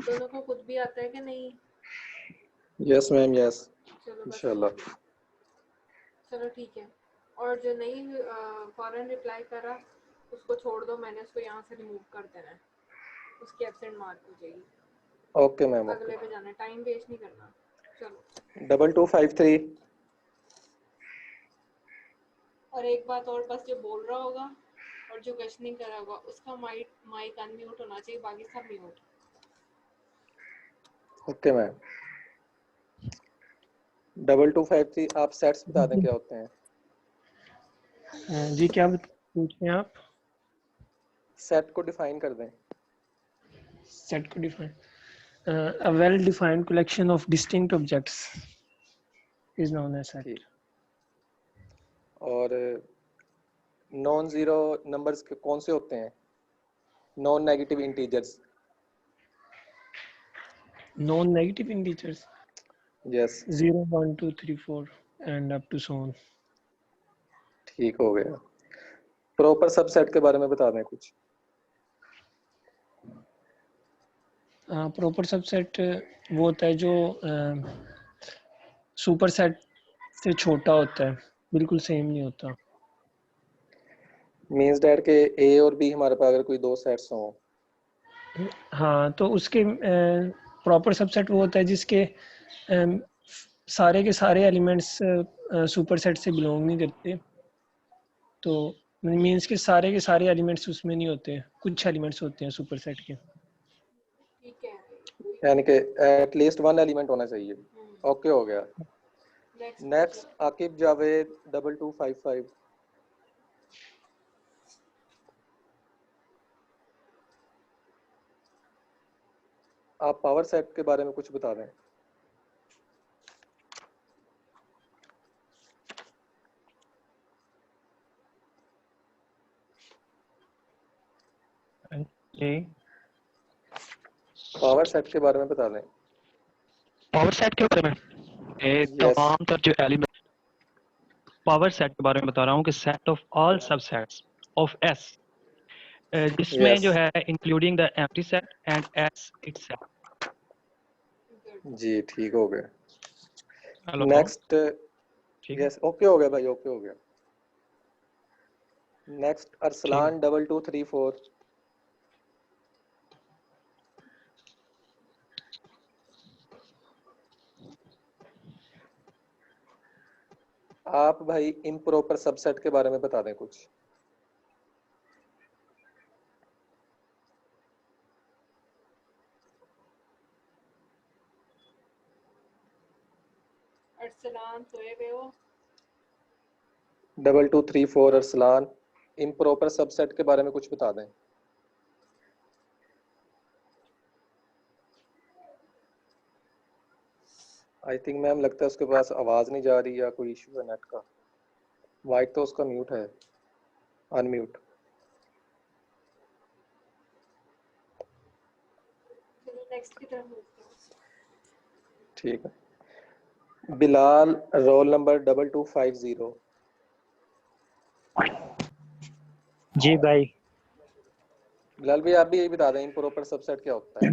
दोनों को खुद भी आता है कि नहीं? यस मैम, यस चलो बस इंशाल्लाह। चलो ठीक है। और जो नहीं फॉरन रिप्लाई करा उसको छोड़ दो, मैंने उसको यहाँ से रिमूव कर देना है, उसकी एब्सेंट मार्क हो जाएगी। Okay ma'am, okay. अगले पे जाना है, टाइम वेस्ट नहीं करना। चलो 2253। और एक बात और, बस जो बोल रहा होगा और जो क्वेश्चनिंग कर रहा होगा उसका माइक अनम्यूट होना चाहिए, बाकी सब म्यूट। Okay ma'am. 2253 आप सेट्स बता दें क्या होते हैं? जी क्या पूछ रहे हैं आप? सेट को डिफाइन कर दें। सेट को define, a well defined collection of distinct objects is known as set. ठीक। और नॉन जीरो नंबर्स के कौन से होते हैं? Non negative integers. Non negative integers, yes 0 1 2 3 4 and up to so on. ठीक हो गया। प्रॉपर सबसेट के बारे में बता दें कुछ। प्रॉपर सबसेट वो होता है जो सुपर सेट से छोटा होता है, बिल्कुल सेम नहीं होता। मींस डैट के ए और बी हमारे पास अगर कोई दो सेट्स हों। हाँ, तो उसके प्रॉपर सबसेट वो होता है जिसके सारे के सारे एलिमेंट्स सुपर सेट से बिलोंग नहीं करते। तो मींस के सारे एलिमेंट्स उसमें नहीं होते, कुछ एलिमेंट्स होते हैं सुपर सेट के। ठीक है, यानी कि एटलीस्ट वन एलिमेंट होना चाहिए। ओके हो गया। नेक्स्ट आकिब जावेद 2255। आप पावर सेट के बारे में कुछ बता दें। जी, पावर सेट के बारे में बता दें। पावर सेट के बारे में तमाम तर जो एलिमेंट, पावर सेट के बारे में बता रहा हूँ कि set of all subsets of S, जिसमें जो है including the empty set and S itself. जी ठीक हो गया। Hello, next. ठीक है, यस ओके हो गया भाई, ओके हो गया। नेक्स्ट अरसलान 2234। आप भाई इम्प्रॉपर सबसेट के बारे में बता दें कुछ। अरसलान सोए हुए हो? 2234 अरसलान, इम्प्रॉपर सबसेट के बारे में कुछ बता दें। आई थिंक मैम लगता है उसके पास आवाज नहीं जा रही या कोई इशू है नेट का। वाइट तो उसका म्यूट है, अनम्यूट। चलो नेक्स्ट की तरफ मूव करो। ठीक है। Bilal roll number 2250। जी भाई। बिलाल भाई आप भी यही बता दें इम्प्रॉपर सबसेट क्या होता है।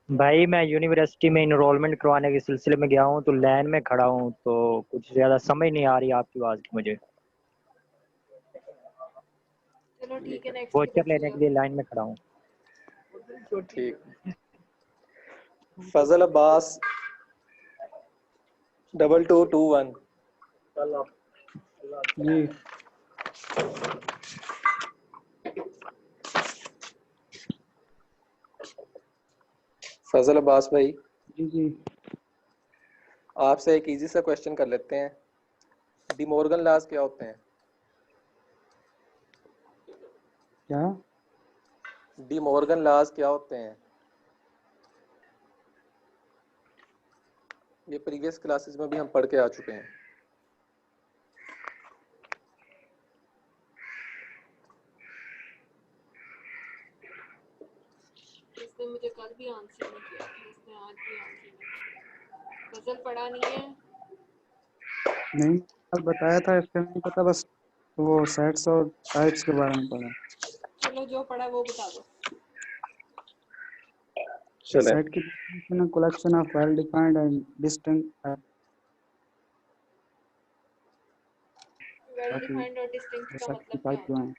भाई मैं यूनिवर्सिटी में इनरोलमेंट करवाने के सिलसिले में गया हूँ, तो लाइन में खड़ा हूँ, तो कुछ ज़्यादा समझ नहीं आ रही आपकी आवाज़ की मुझे। चलो ठीक है, नेक्स्ट की वोचर तरफ लेने के लिए लाइन में खड़ा हूँ। ठीक। फजल अब्बास 2221। जी फजल अब्बास भाई, जी जी आपसे एक इजी सा क्वेश्चन कर लेते हैं। डी मॉर्गन लॉज क्या होते हैं? क्या? डी मॉर्गन लॉज क्या होते हैं? ये प्रीवियस क्लासेस में भी हम पढ़ के आ चुके हैं। इसने मुझे कल भी आंसर नहीं किया, इसने आज भी आंसर नहीं किया। गजल पढ़ा नहीं है? नहीं, कल बताया था, इसका नहीं पता, बस वो सेट्स और टाइप्स के बारे में पढ़ा। चलो जो पढ़ा वो बता दो। चले सेट की definition है collection of well defined and distinct well defined और डिस्टिंक्ट का सेट की मतलब क्या टाइप जो होता है? है।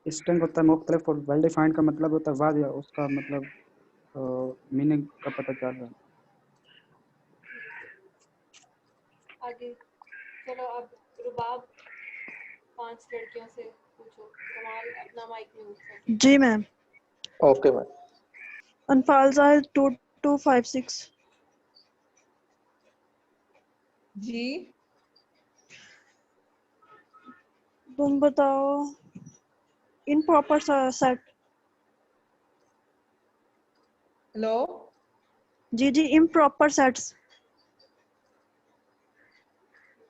डिस्टिंक्ट होता है मुख्तलिफ और वेल डिफाइंड का मतलब होता है वाज़ेह, उसका मतलब मीनिंग का पता चल रहा है। आगे चलो, अब रुबाब 5 लड़कियों से पूछो। कमाल अपना माइक म्यूट कर। जी मैम। Okay ma'am. अनफालजा 2256। जी तुम बताओ इन प्रॉपर सेट। हेलो जी जी इम्प्रॉपर सेट्स।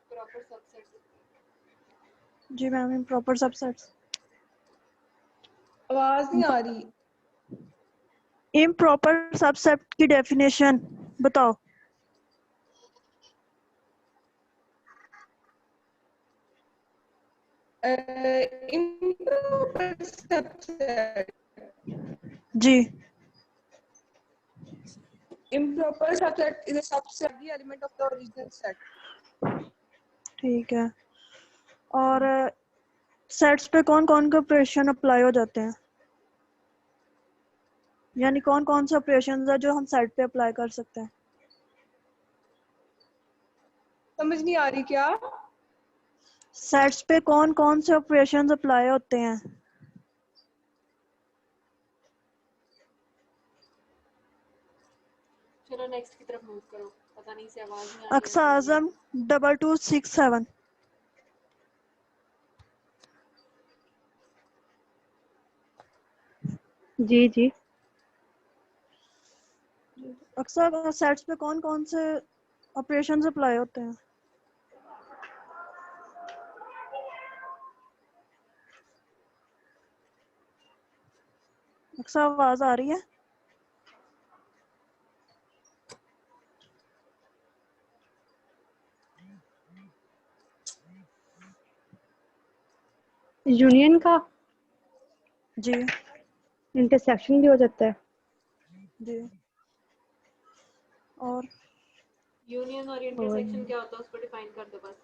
Proper subset. जी मैम इम्प्रॉपर सबसेट्स। आवाज नहीं आ रही। इम्प्रॉपर सबसेट की डेफिनेशन बताओ। improper subset जी improper subset is a subset the element of the original set. ठीक है। और सेट्स पे कौन कौन के ऑपरेशन अप्लाई हो जाते हैं, यानी कौन कौन से ऑपरेशन है जो हम सेट पे अप्लाई कर सकते हैं? समझ नहीं आ रही क्या? सेट्स पे कौन कौन से ऑपरेशन अप्लाई होते हैं? चलो नेक्स्ट की तरफ मूव करो। पता नहीं से आवाज नहीं आ रही है। अक्सा आजम 2267। जी जी अक्सर सेट्स पे कौन कौन से ऑपरेशंस अप्लाई होते हैं? अक्सर आवाज आ रही है? यूनियन का जी इंटरसेक्शन भी हो जाता है। जी। और यूनियन और इंटरसेक्शन क्या होता है उसको डिफाइन कर दो बस।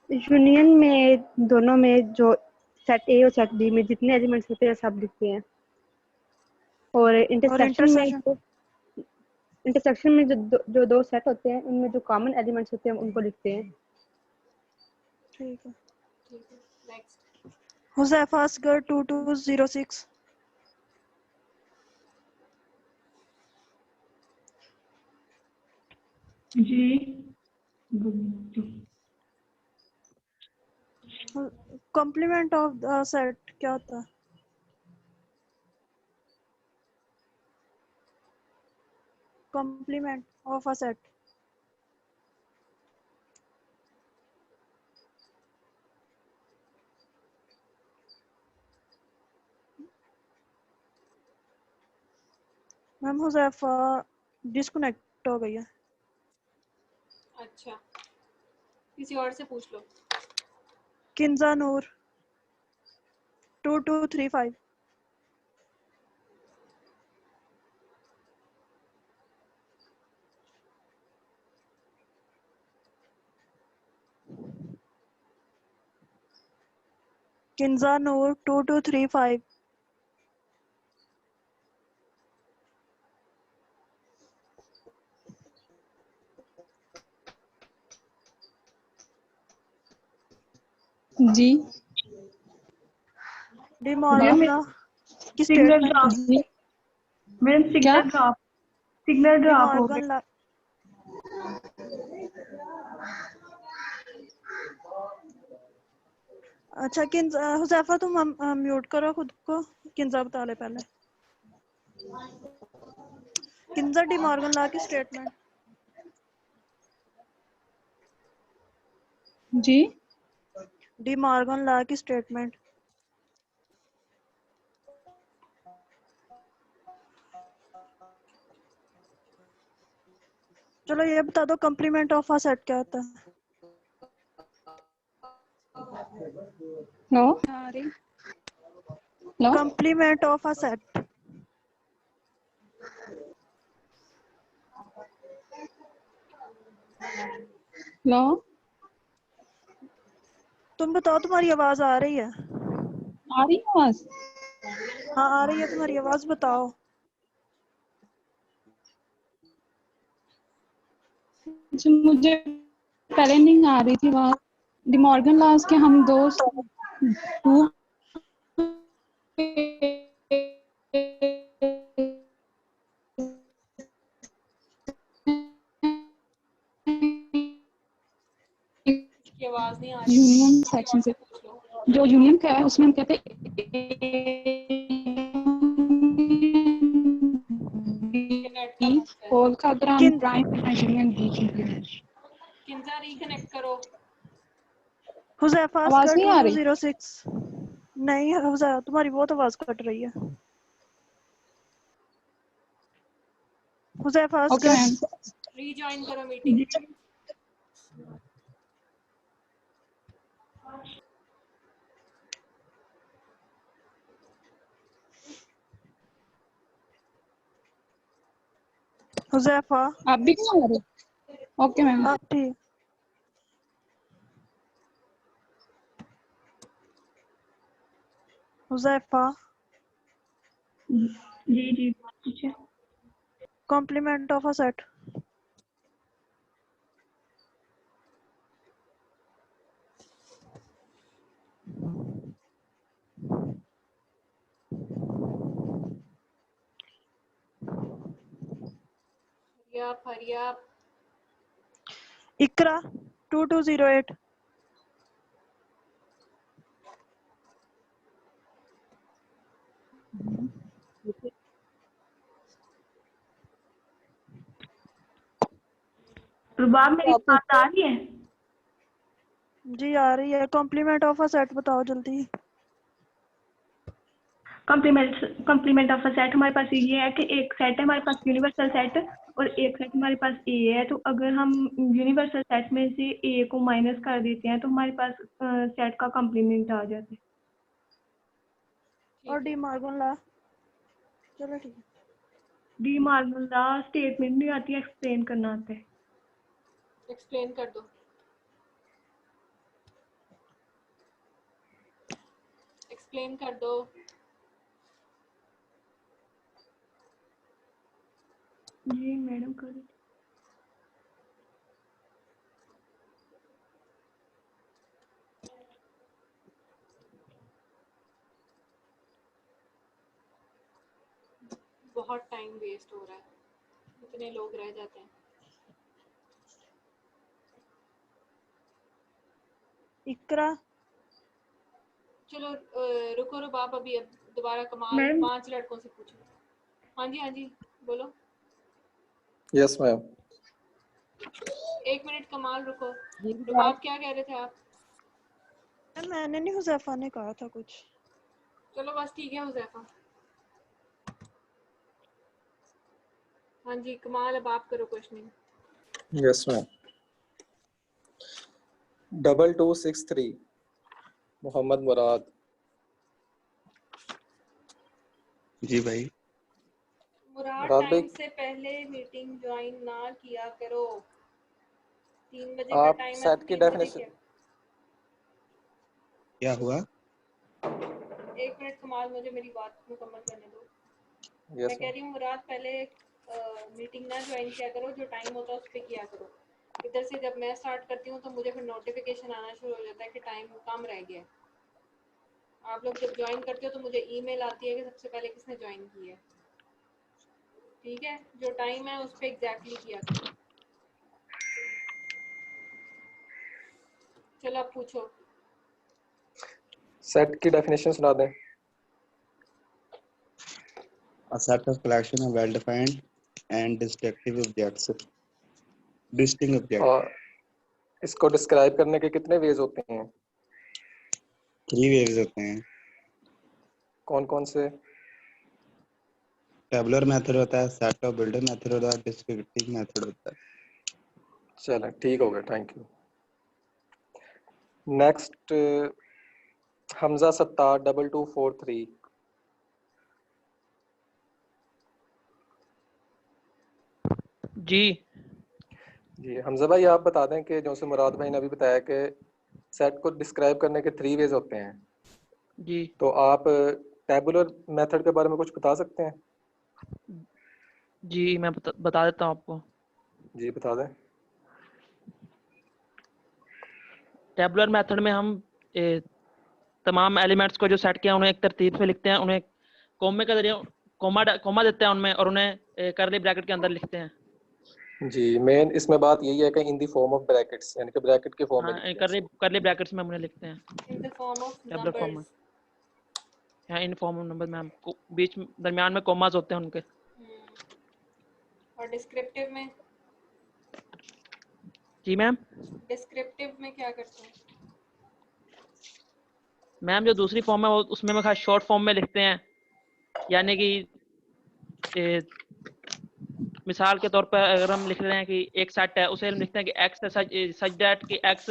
यूनियन में दोनों में जो सेट ए और सेट बी में जितने एलिमेंट्स होते हैं सब लिखते हैं, और इंटरसेक्शन में जो दो सेट होते हैं उनमें जो कॉमन एलिमेंट्स होते हैं उनको लिखते हैं। ठीक है। ठीक है नेक्स्ट। हुजैफा असगर 2206। जी कॉम्प्लीमेंट ऑफ द सेट क्या होता है? Complement of a set. Ma'am Huzaifa disconnect हो गई है। अच्छा किसी और से पूछ लो। किंजा नूर 2235। किंजा नूर 2235। जी डिमॉर्गन लॉ की signal statement. Drop madam, signal drop हो डिमॉर्गन गया। लॉ। अच्छा किंजा हुजैफा तुम म्यूट करो खुद को। किंजा बता ले पहले। किंजा डिमॉर्गन लॉ की स्टेटमेंट। जी डिमॉर्गन लॉ की स्टेटमेंट। चलो ये बता दो कॉम्प्लीमेंट ऑफ अ सेट क्या होता है? No complement of a set. Hello, तुम बताओ, तुम्हारी आवाज आ रही है? आ रही है आवाज? हाँ आ रही है तुम्हारी आवाज, बताओ। जो मुझे पहले नहीं आ रही थी आवाज। डिमॉर्गन लॉस के हम दो की आवाज नहीं आ रही। यूनियन सेक्शन से, जो यूनियन का है उसमें हम कहते हैं होल का अगर हम prime union D Kinza reconnect करो। हुजैफा आवाज नहीं आ रही? 2206। नहीं हुजैफा, तुम्हारी बहुत आवाज कट रही है। Huzaifa okay ma'am. रीजॉइन करो मीटिंग। हुजैफा आप भी क्यों आ रहे? Okay ma'am. आप ठीक? हुजैफा जी जी ठीक है। Complement of a set. Hurry up. Iqra 2208। Rubab मेरी बात आ रही है? जी आ रही है। कॉम्प्लीमेंट ऑफ अ सेट बताओ जल्दी। कॉम्प्लीमेंट ऑफ अ सेट हमारे पास ये है कि एक सेट है हमारे पास यूनिवर्सल सेट और एक सेट हमारे पास ए है। तो अगर हम यूनिवर्सल सेट में से ए को माइनस कर देते हैं तो हमारे पास सेट का कॉम्प्लीमेंट आ जाता है। और डी मार्गन ला। चलो ठीक है। डी मार्गन ला स्टेटमेंट नहीं आती, एक्सप्लेन करना आता है। एक्सप्लेन कर दो। एक्सप्लेन कर दो। जी मैडम कर दो। बहुत टाइम वेस्ट हो रहा है, इतने लोग रह जाते हैं। इकरा चलो रुको रुबाब, अभी अब दोबारा कमाल 5 लड़कों से पूछो। हाँ जी बोलो। Yes ma'am. 1 मिनट कमाल रुको। रुबाब क्या कह रहे थे आप? मैंने नहीं, हुजैफा ने कहा था कुछ। चलो बस ठीक है हुजैफा। हाँ जी कमाल, अब आप करो क्वेश्चनिंग। Yes ma'am. 2263 मोहम्मद मुराद। जी भाई। मुराद मुराद भाई, टाइम से पहले मीटिंग ज्वाइन ना किया करो। 3 बजे का आप टाइम है सेट तो की 3 बजे डेफिनेशन क्या हुआ? 1 मिनट कमाल, मुझे मेरी बात मुकम्मल करने दो। यस मैं कह रही हूँ मुराद पहले मीटिंग ना ज्वाइन किया करो, जो टाइम होता है उस पर किया करो। इधर से जब मैं स्टार्ट करती हूँ तो मुझे फिर नोटिफिकेशन आना शुरू हो जाता है कि टाइम कम रह गया है। आप लोग जब ज्वाइन करते हो तो मुझे ईमेल आती है कि सबसे पहले किसने ज्वाइन की है। ठीक है, जो टाइम है उस पर एग्जैक्टली किया करो। चलो आप पूछो। सेट की डेफिनेशन सुना दें। A set of collection of well-defined and distinctive objects. Distinct objects. और इसको डिस्क्राइब करने के कितने वेज होते हैं? 3 ways होते हैं। कौन कौन से? टेबुलर मेथड होता है, सेट ऑफ बिल्डर मेथड होता है, डिस्क्रिप्टिव मेथड होता है। चलें ठीक हो गया, thank you. Next Hamza Sattar 2243। जी जी हमजा भाई आप बता दें कि जैसे मुराद भाई ने अभी बताया कि सेट को डिस्क्राइब करने के 3 वेज होते हैं, जी तो आप टेबुलर मेथड के बारे में कुछ बता सकते हैं? जी मैं बता देता हूँ आपको। जी बता दें। टेबुलर मेथड में हम तमाम एलिमेंट्स को जो सेट किया उन्हें एक तरतीब में लिखते हैं, उन्हें कोमे के जरिए कोमा देते हैं उनमें, और उन्हें करली ब्रैकेट के अंदर लिखते हैं। जी मेन इसमें बात यही है कि इन दी फॉर्म ऑफ ब्रैकेट्स, यानी कि ब्रैकेट के फॉर्म में हाँ, लिखते हैं। करली ब्रैकेट्स में हम उन्हें लिखते हैं in the form of tabular form में। नंबर्स। हाँ, इन फॉर्म ऑफ नंबर में हमको बीच दरमियान में कोमास होते हैं उनके। और डिस्क्रिप्टिव में? जी मैम। डिस्क्रिप्टिव में क्या करते हैं? मैम जो दूसरी फॉर्म है वो उसमें हम खास शॉर्ट फॉर्म में लिखते हैं, यानी कि मिसाल के तौर पर अगर हम लिख रहे हैं कि एक सेट है, उसे हम लिखते हैं कि एक्स है सच दैट कि एक्स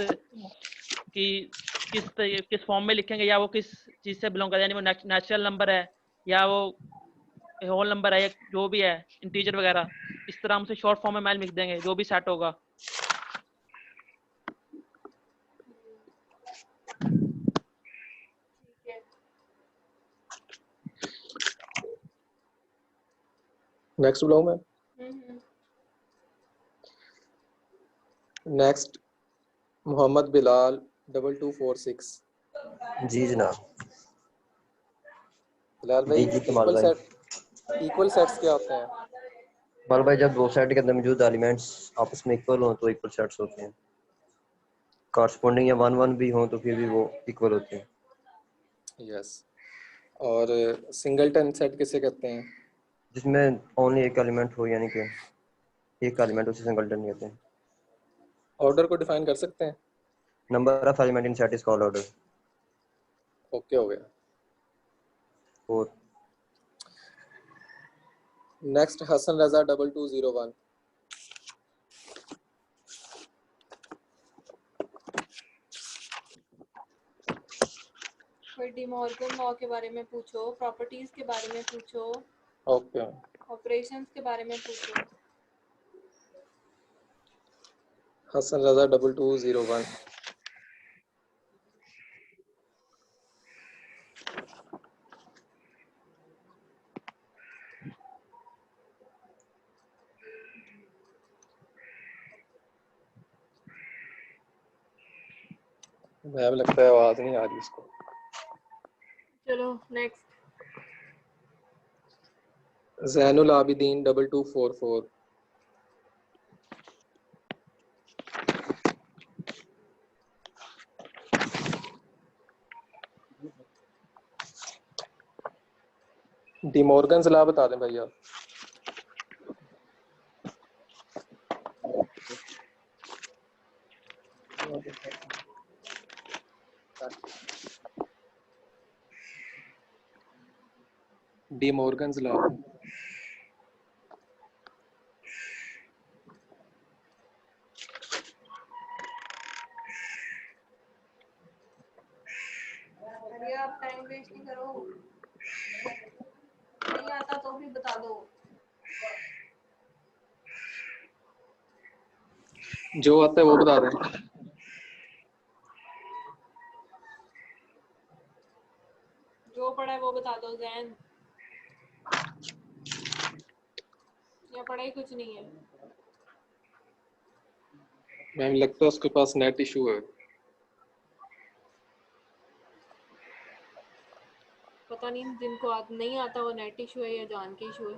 की किस फॉर्म में लिखेंगे, या वो किस चीज से बिलोंग करता है, यानी वो नेचुरल नंबर है या वो होल नंबर है, जो भी है इंटीजर वगैरह, इस तरह हम उसे शॉर्ट फॉर्म में मैल लिख देंगे जो भी सेट होगा। नेक्स्ट ब्लॉग में नेक्स्ट मोहम्मद बिलाल 2246। जी जनाब। बिलाल भाई जी कमाल भाई। इक्वल सेट्स क्या होते हैं? कमाल भाई जब दो सेट के अंदर मौजूद एलिमेंट्स आपस में इक्वल हों तो इक्वल सेट्स होते हैं, कॉरस्पॉन्डिंग या 1-1 भी हों तो फिर भी वो इक्वल होते हैं। यस। और सिंगलटन सेट किसे कहते हैं? जिसमें ओनली एक एलिमेंट हो, यानी कि एक एलिमेंट उसे सिंगलटन कहते हैं। ऑर्डर को डिफाइन कर सकते हैं? Number of element in set is called order. Okay हो गया। और नेक्स्ट हसन रजा 2201। कोई डिमॉर्गन लॉ के बारे में पूछो, प्रॉपर्टीज के बारे में पूछो, ओके। ऑपरेशंस के बारे में पूछो। हसन रजा 2201। मुझे लगता है आवाज नहीं आ रही इसको। चलो next. Zainul Abidin 2244। De Morgan's law बता दें भैया। De Morgan's law. अरे आप टाइम वेस्ट नहीं करो, नहीं आता तो भी बता दो। जो आता है वो बता दें। जो पढ़ा है वो बता दो जैन, या पढ़ा ही कुछ नहीं है? मैम लगता है उसके पास नेट इशू है। पता नहीं जिनको नहीं आता वो नेट इशू है या जान के इशू है।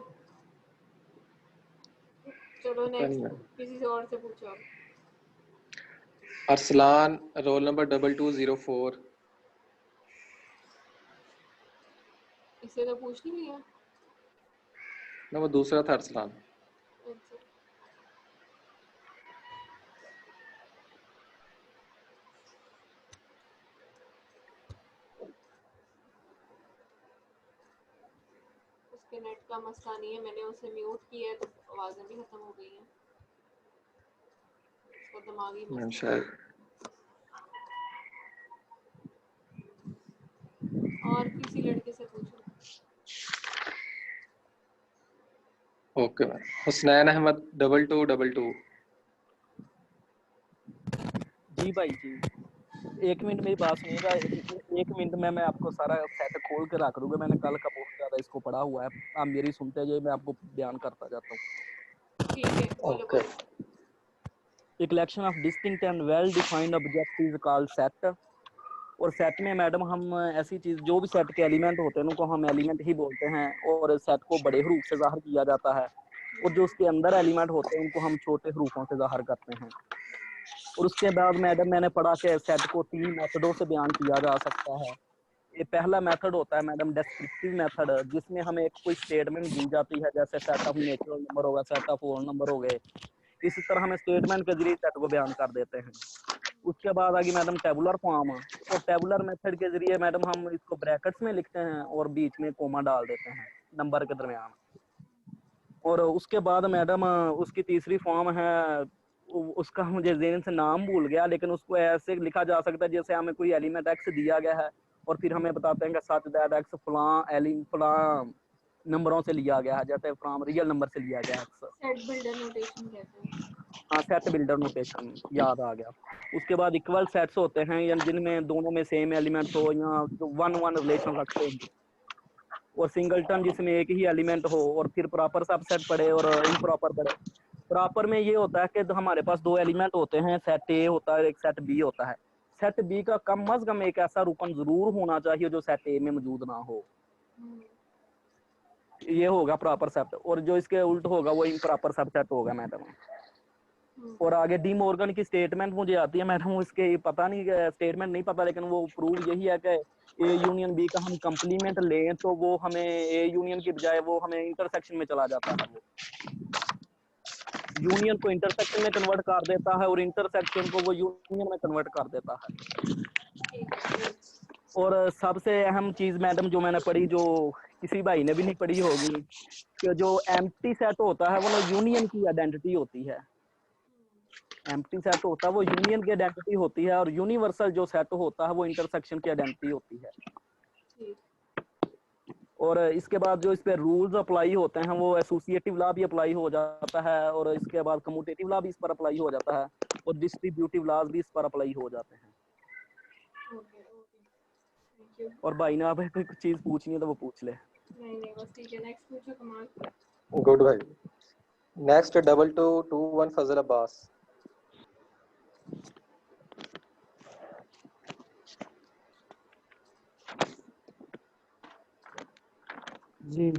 चलो नेक्स्ट किसी से और से पूछो आप। Arsalan roll number 2204। इससे तो पूछ नहीं लिया ना, वो दूसरा था अरसलान। अच्छा। उसके नेट का मसला नहीं है, मैंने उसे म्यूट किया है तो आवाजें भी खत्म हो गई हैं। उसका दिमागी मसला शायद। और किसी लड़के से पूछो। Okay ma'am. हुसनैन अहमद 2222। जी भाई जी, एक मिनट मेरी बात सुनिएगा। एक मिनट में मैं आपको सारा सेट खोल के रख दूंगा। मैंने कल का बहुत ज़्यादा इसको पढ़ा हुआ है, आप मेरी सुनते जाइए, मैं आपको बयान करता जाता हूँ। ठीक है, बोलो okay. A collection of distinct and well defined objects is called set। और सेट में मैडम हम ऐसी चीज, जो भी सेट के एलिमेंट होते हैं उनको हम एलिमेंट ही बोलते हैं, और सेट को बड़े हरूफ से जाहिर किया जाता है, और जो उसके अंदर एलिमेंट होते हैं उनको हम छोटे हरूफों से जाहिर करते हैं। और उसके बाद मैडम मैंने पढ़ा कि सेट को 3 मेथडों से बयान किया जा सकता है। ये पहला मेथड होता है मैडम डिस्क्रिप्टिव मेथड, जिसमें हमें एक कोई स्टेटमेंट दी जाती है, जैसे सेट ऑफ नेचुरल नंबर होगा, सेट ऑफ होल नंबर हो गए। इसी तरह हम स्टेटमेंट के जरिए सेट को बयान कर देते हैं। उसके बाद आ गई मैडम टेबुलर फॉर्म, और टेबुलर मेथड के जरिए मैडम हम इसको ब्रैकेट्स में लिखते हैं और बीच में कोमा डाल देते हैं नंबर के दरमियान। और उसके बाद मैडम उसकी तीसरी फॉर्म है, उसका मुझे ज़हन से नाम भूल गया, लेकिन उसको ऐसे लिखा जा सकता है जैसे हमें कोई एलिमेंट एक्स दिया गया है और फिर हमें बताते हैं कि सच दैट एक्स फलां नंबरों से लिया गया है, जैसे फ्रॉम रियल नंबर से लिया गया एक्स। सेट बिल्डर नोटेशन कहते हैं। हाँ, सेट बिल्डर नोटेशन याद आ गया। उसके बाद इक्वल सेट्स होते हैं, या जिनमें दोनों में सेम एलिमेंट्स हो, या जो वन वन रिलेशन रखते हैं। और सिंगलटन, जिसमें एक ही एलिमेंट हो। और फिर प्रॉपर सबसेट पड़े और इम्प्रॉपर पड़े। प्रॉपर में ये होता है कि हमारे पास 2 एलिमेंट होते हैं, सेट ए होता है, एक सेट बी होता है। सेट बी का कम अज कम एक ऐसा रूपन जरूर होना चाहिए जो सेट ए में मौजूद ना हो, ये होगा प्रॉपर सेट। और जो इसके उल्ट होगा वो इम्प्रॉपर सबसेट होगा मैडम। और आगे डी मॉर्गन की स्टेटमेंट मुझे आती है मैडम, उसके पता नहीं, स्टेटमेंट नहीं पता, लेकिन वो प्रूव यही है कि ए यूनियन बी का हम कंप्लीमेंट लें तो वो हमें ए यूनियन की बजाय वो हमें इंटरसेक्शन में चला जाता है। वो यूनियन को इंटरसेक्शन में कन्वर्ट कर देता है, और इंटरसेक्शन को वो यूनियन में कन्वर्ट कर देता है। और सबसे अहम चीज मैडम जो मैंने पढ़ी, जो किसी भाई ने भी नहीं पढ़ी होगी, कि जो एम्प्टी सेट होता है वो यूनियन की आइडेंटिटी होती है। एम्प्टी सेट होता है वो यूनियन की आइडेंटिटी होती है, और यूनिवर्सल जो सेट होता है वो इंटरसेक्शन की आइडेंटिटी होती है। और इसके बाद जो इस पे रूल्स अप्लाई होते हैं वो एसोसिएटिव लॉ भी अप्लाई हो जाता है, और इसके बाद कम्यूटेटिव लॉ भी इस पर अप्लाई हो जाता है, और डिस्ट्रीब्यूटिव लॉज भी इस पर अप्लाई हो जाते हैं। और भाई ने आप कोई चीज पूछनी है तो वो पूछ ले। नहीं बस ठीक है। नेक्स्ट पूछो कमाल। गुड भाई। नेक्स्ट 2221 फजल अब्बास। जी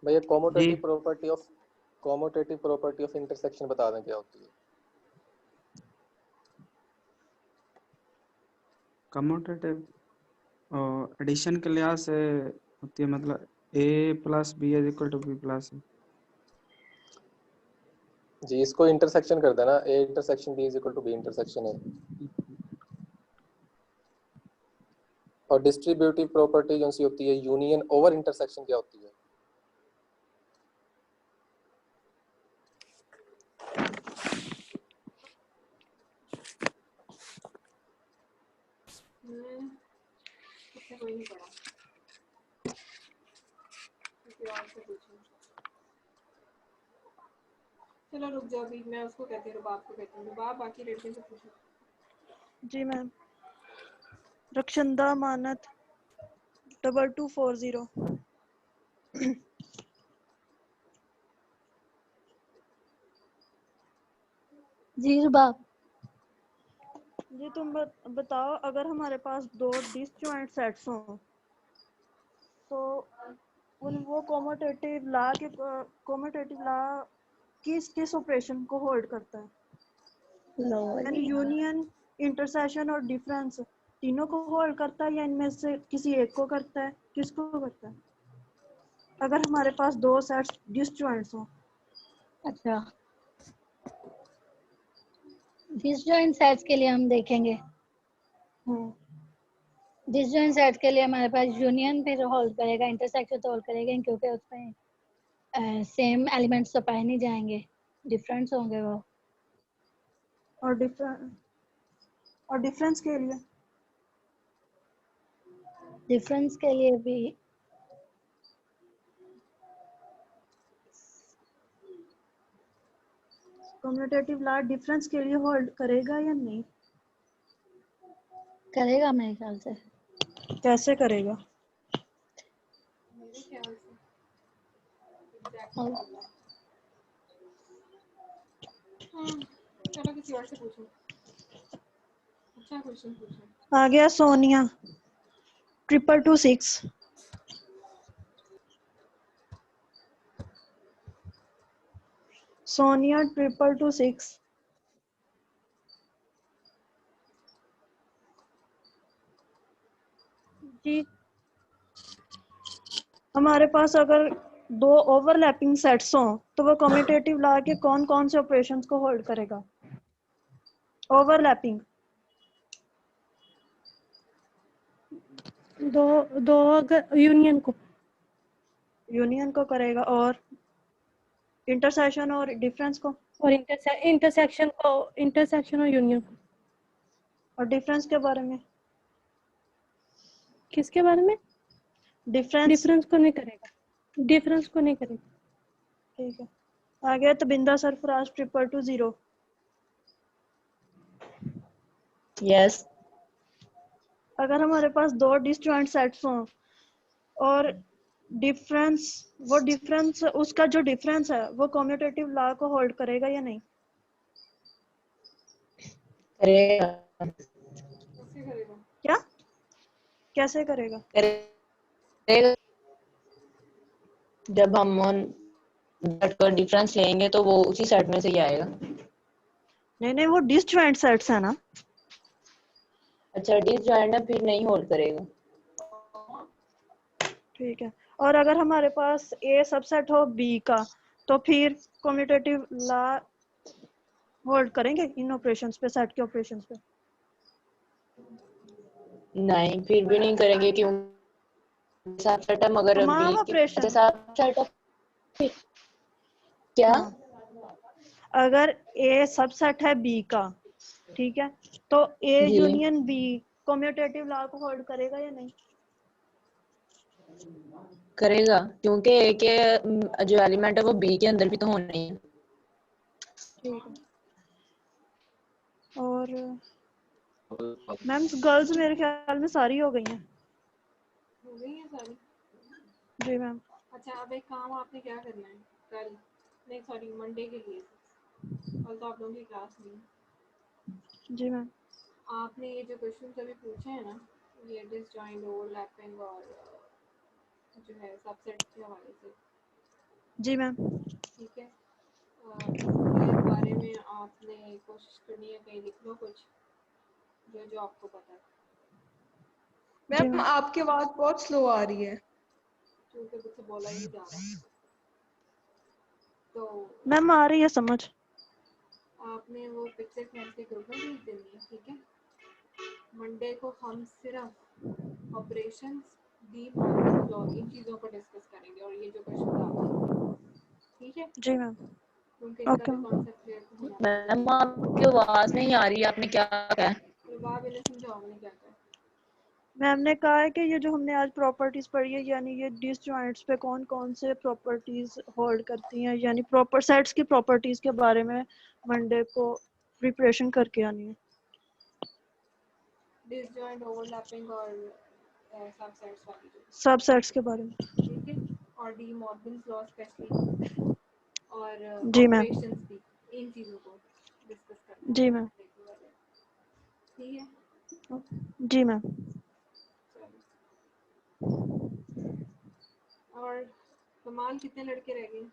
भैया कॉमोटेटिव प्रॉपर्टी ऑफ इंटरसेक्शन बता दें क्या होती है। कम्यूटेटिव एडिशन के लिहाज से होती है, मतलब A plus B is equal to B plus. जी, इसको इंटरसेक्शन कर देना, A intersection B is equal to B intersection A. और डिस्ट्रीब्यूटिव प्रॉपर्टी जो सी होती है यूनियन ओवर इंटरसेक्शन क्या होती है। कोई नहीं पढ़ा, किसी और से पूछो। चलो रुक जाओ, अभी मैं उसको कहती हूँ, बाप को कहती हूँ। बाप बाकी लड़कियों से पूछो। जी मैम। रक्षंदा मानत 2240। जी रुबाब। जी तुम बताओ, अगर हमारे पास 2 डिसजॉइंट सेट्स हों तो वो कॉमोटेटिव लॉ किस ऑपरेशन को होल्ड करता है? यानी यूनियन, इंटरसेक्शन और डिफरेंस तीनों को होल्ड करता है, या इनमें से किसी एक को करता है? किसको करता है अगर हमारे पास 2 सेट्स डिसजॉइंट्स हों? अच्छा, डिसजॉइंट सेट्स के लिए हम देखेंगे। डिसजॉइंट सेट्स के लिए हमारे पास यूनियन भी होल्ड करेगा, इंटरसेक्शन तो होल्ड करेगा, क्योंकि उसमें सेम एलिमेंट्स तो पाए नहीं जाएंगे, डिफरेंस होंगे वो। और डिफरेंस के लिए भी कम्यूटेटिव लॉ डिफरेंस के लिए होल्ड करेगा या नहीं? करेगा मेरे ख्याल से। कैसे करेगा? मेरे ख्याल से और चलो किसी और से पूछो। अच्छा क्वेश्चन पूछो। आ गया सोनिया 226। सोनिया 226। जी हमारे पास अगर दो ओवरलैपिंग सेट्स हों तो वो कम्यूटेटिव लॉ के कौन कौन से ऑपरेशंस को होल्ड करेगा? ओवरलैपिंग दो दो अगर यूनियन को करेगा, और इंटरसेक्शन और डिफरेंस को, और इंटरसेक्शन और यूनियन को। और डिफरेंस के बारे में? किसके बारे में? डिफरेंस को नहीं करेगा। डिफरेंस को नहीं करेगा। ठीक है। आ गया तबिंदा सरफराज 222 यस। अगर हमारे पास दो डिसजॉइंट सेट्स हों और डिफरेंस उसका जो डिफरेंस है वो कम्यूटेटिव लॉ को होल्ड करेगा या नहीं? करेगा। कैसे करेगा? क्या कैसे करेगा? करेगा। जब हम सेट का डिफरेंस लेंगे तो वो उसी सेट में से ही आएगा। नहीं, वो डिसजॉइंट सेट्स है ना। अच्छा, डिसजॉइंट है फिर नहीं होल्ड करेगा। ठीक है। और अगर हमारे पास ए सबसेट हो बी का तो फिर कम्यूटेटिव लॉ होल्ड करेंगे इन ऑपरेशंस पे, सेट के ऑपरेशंस पे? नहीं, फिर भी नहीं करेंगे क्योंकि सबसेट है मगर तमाम बी ऑपरेशन। अच्छा सबसेट क्या? हाँ। अगर ए सबसेट है बी का, ठीक है, तो ए जी यूनियन बी कम्यूटेटिव लॉ को होल्ड करेगा या नहीं? करेगा क्योंकि ए के जो एलिमेंट है वो बी के अंदर भी तो होने हैं। ठीक है। और मैम गर्ल्स मेरे ख्याल में सारी हो गई हैं। हो गई है सारी? जी मैम। अच्छा अब एक काम आपने क्या करना है कल, नहीं सॉरी मंडे के लिए, कल तो आप लोगों की क्लास नहीं है। जी मैम। आपने ये जो क्वेश्चन अभी पूछे हैं ना, ये डिसजॉइंट, ओवरलैपिंग और जो है सबसेट के हवाले से, जी मैम। ठीक है, इसके बारे में आपने कोशिश करनी है कहीं लिख लो कुछ जो जो आपको पता है। मैम आपकी आवाज बहुत स्लो आ रही है। क्योंकि मुझसे बोला ही नहीं जा रहा। तो मैम आ रही है समझ। आपने वो पिक्चर फ्रेंड के ग्रुप में भेज देनी है, ठीक है। मंडे को हम सिर्फ ऑपरेशंस, डी मॉर्गन लॉ, इन चीज़ों को डिस्कस करेंगे और ये जो क्वेश्चन आते हैं, ठीक है। जी मैम। क्योंकि इनका ओके भी कॉन्सेप्ट क्लियर होना मैम आपकी आवाज नहीं आ रही, आपने क्या कहा है? जवाब इन्हें समझाओ मैंने क्या कहा। मैम ने कहा है कि ये जो हमने आज प्रॉपर्टीज पढ़ी है, यानी ये डिसजॉइंट्स पे कौन कौन से प्रॉपर्टीज होल्ड करती हैं, यानी प्रॉपर सेट्स की प्रॉपर्टीज के बारे में मंडे को प्रिपरेशन करके आनी है। डिसजॉइंट, ओवरलैपिंग और सबसेट्स वाली जो, सबसेट्स के बारे में। ठीक है, और डी मॉर्गन्स लॉ स्पेशली, और जी मैम। ऑपरेशंस भी, इन चीज़ों को डिस्कस करना है। जी मैम। ठीक है। जी मैम। और कमाल कितने लड़के रह गए?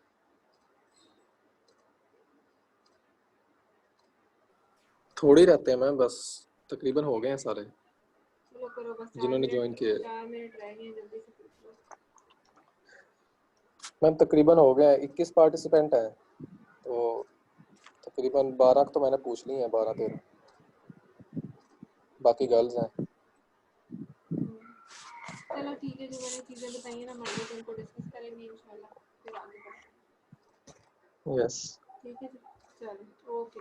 थोड़े ही रहते हैं मैम, बस तकरीबन हो गए हैं सारे चलो करो बस, जिन्होंने ज्वाइन किए। 4 मिनट रह गए हैं, जल्दी से पूछ लो। मैम तकरीबन हो गए हैं, 21 पार्टिसिपेंट हैं तो तकरीबन 12 तो मैंने पूछ ली हैं, 12-13 बाकी गर्ल्स हैं। चलो ठीक है, जो मैंने चीज़ें बताई हैं ना मंडे को उनको डिस्कस करेंगे इंशाल्लाह, फिर आगे बढ़ते हैं। यस। ठीक है जी, चलो ओके।